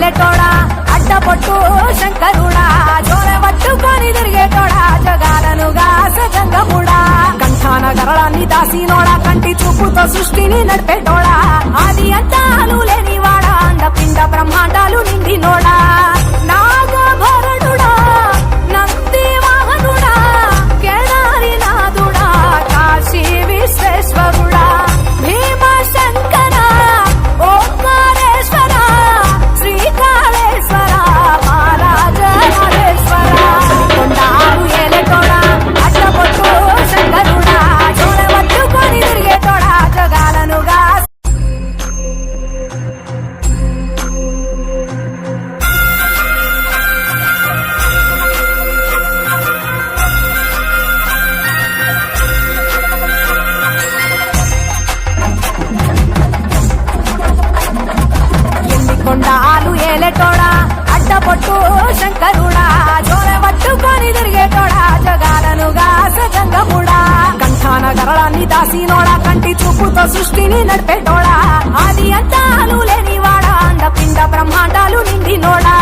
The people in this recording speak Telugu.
ఏలేటోడా అడ్డపొట్టు శంకరుడా జోరె పట్టుకొని తిరిగేటోడా జగాలను గాసగంగముడా కంఠాన గరళాన్ని దాసినోడా కంటి చూపుతో సృష్టిని నడిపేటోడా ఆది అంతాలు లేనివాడా అండపిండ బ్రహ్మాండాలు నిండినోడా నాగభరణుడా నంది వాహనుడా కేదారి నాథుడా కాశీ విశ్వేశ్వరుడా భీమ శంకర ఓంకారేశ్వర శ్రీకాళేశ్వర మహారాజేశ్వర కొండాలు ఏలేటోడా అడ్డపొట్టు శంకరుడా జోరె పట్టుకొని తిరిగేటోడా జగాలనుగా కొండాలు ఏలేటోడా అడ్డపొట్టు శంకరుడా జోరె పట్టుకొని తిరిగేటోడా జగాలను గాసగంగముడా కంఠాన గరళాన్ని దాసినోడా కంటి చూపుతో సృష్టిని నడిపేటోడా ఆది అంతాలు లేనివాడా అండపిండ బ్రహ్మాండాలు నిండినోడా